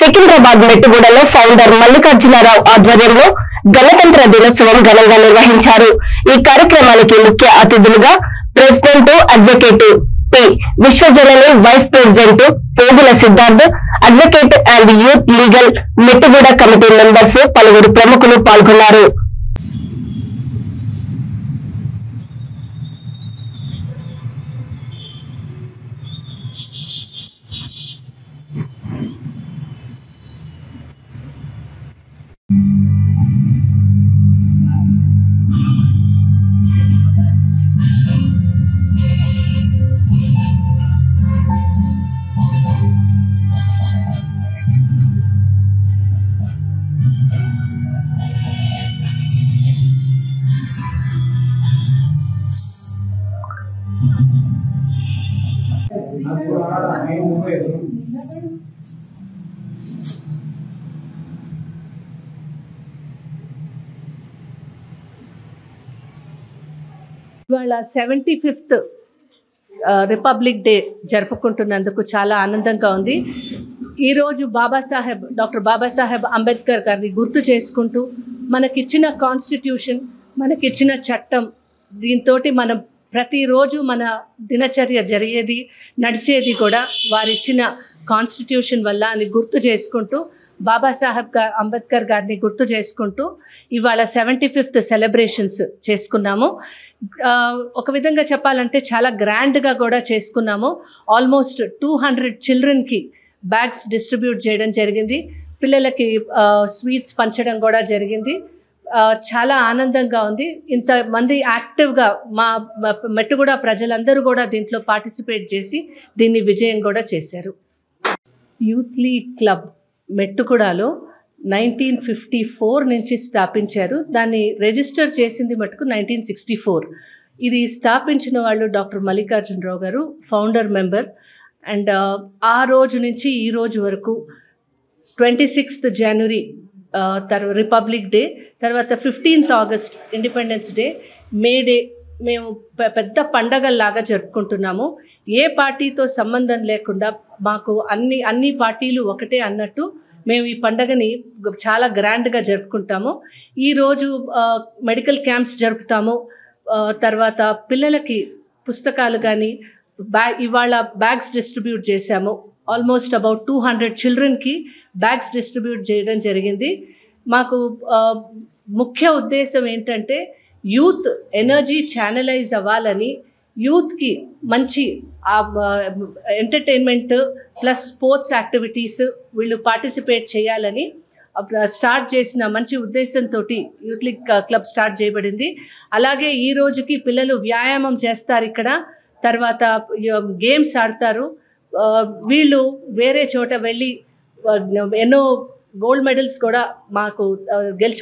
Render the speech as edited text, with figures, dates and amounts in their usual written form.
Secunderabad మెట్టుగూడలో founder Mallikarjunarao ఆధ్వర్యంలో గణతంత్ర దినోత్సవం ఘనంగా నిర్వహించారు. ఈ కార్యక్రమానికి ముఖ్య అతిథులుగా president advocate P Vishwajanani, vice president Pogula Siddharth, advocate and youth legal Mettuguda committee members, పలువురు ప్రముఖులు పాల్గొన్నారు. ఇవాళ 75th రిపబ్లిక్ డే జరుపుకుంటున్నందుకు చాలా ఆనందంగా ఉంది. ఈరోజు డాక్టర్ బాబాసాహెబ్ అంబేద్కర్ గారిని గుర్తు చేసుకుంటూ మనకిచ్చిన కాన్స్టిట్యూషన్, మనకిచ్చిన చట్టం, దీంతో మనం ప్రతిరోజు మన దినచర్య జరిగేది నడిచేది కూడా వారిచ్చిన కాన్స్టిట్యూషన్ వల్ల అని గుర్తు చేసుకుంటూ బాబాసాహెబ్ అంబేద్కర్ గారిని గుర్తు చేసుకుంటూ ఇవాళ 75th సెలబ్రేషన్స్ చేసుకున్నాము. ఒక విధంగా చెప్పాలంటే చాలా గ్రాండ్గా కూడా చేసుకున్నాము. ఆల్మోస్ట్ 200 చిల్డ్రన్కి బ్యాగ్స్ డిస్ట్రిబ్యూట్ చేయడం జరిగింది. పిల్లలకి స్వీట్స్ పంచడం కూడా జరిగింది. చాలా ఆనందంగా ఉంది. ఇంతమంది యాక్టివ్గా మా మెట్టుగూడ ప్రజలందరూ కూడా దీంట్లో పార్టిసిపేట్ చేసి దీన్ని విజయం కూడా చేశారు. యూత్ లీగ్ క్లబ్ మెట్టుగూడలో 1954 నుంచి స్థాపించారు. దాన్ని రిజిస్టర్ చేసింది మటుకు 1964. ఇది స్థాపించిన వాళ్ళు డాక్టర్ మల్లికార్జునరావు గారు, ఫౌండర్ మెంబర్. అండ్ ఆ రోజు నుంచి ఈ రోజు వరకు 26th జనవరి రిపబ్లిక్ డే, తర్వాత 15th ఆగస్ట్ ఇండిపెండెన్స్ డే, మే డే మేము పెద్ద పండగల్లాగా జరుపుకుంటున్నాము. ఏ పార్టీతో సంబంధం లేకుండా మాకు అన్ని పార్టీలు ఒకటే అన్నట్టు మేము ఈ పండగని చాలా గ్రాండ్గా జరుపుకుంటాము. ఈరోజు మెడికల్ క్యాంప్స్ జరుపుతాము. తర్వాత పిల్లలకి పుస్తకాలు కానీ ఇవాళ బ్యాగ్స్ డిస్ట్రిబ్యూట్ చేశాము. ఆల్మోస్ట్ అబౌట్ 200 చిల్డ్రన్కి బ్యాగ్స్ డిస్ట్రిబ్యూట్ చేయడం జరిగింది. మాకు ముఖ్య ఉద్దేశం ఏంటంటే యూత్ ఎనర్జీ ఛానలైజ్ అవ్వాలని, యూత్కి మంచి ఎంటర్టైన్మెంట్ ప్లస్ స్పోర్ట్స్ యాక్టివిటీస్ వీళ్ళు పార్టిసిపేట్ చేయాలని స్టార్ట్ చేసిన మంచి ఉద్దేశంతో యూత్ లీగ్ క్లబ్ స్టార్ట్ చేయబడింది. అలాగే ఈ రోజుకి పిల్లలు వ్యాయామం చేస్తారు ఇక్కడ, తర్వాత గేమ్స్ ఆడతారు. వీళ్ళు వేరే చోట వెళ్ళి ఎన్నో గోల్డ్ మెడల్స్ కూడా మాకు గెలుచు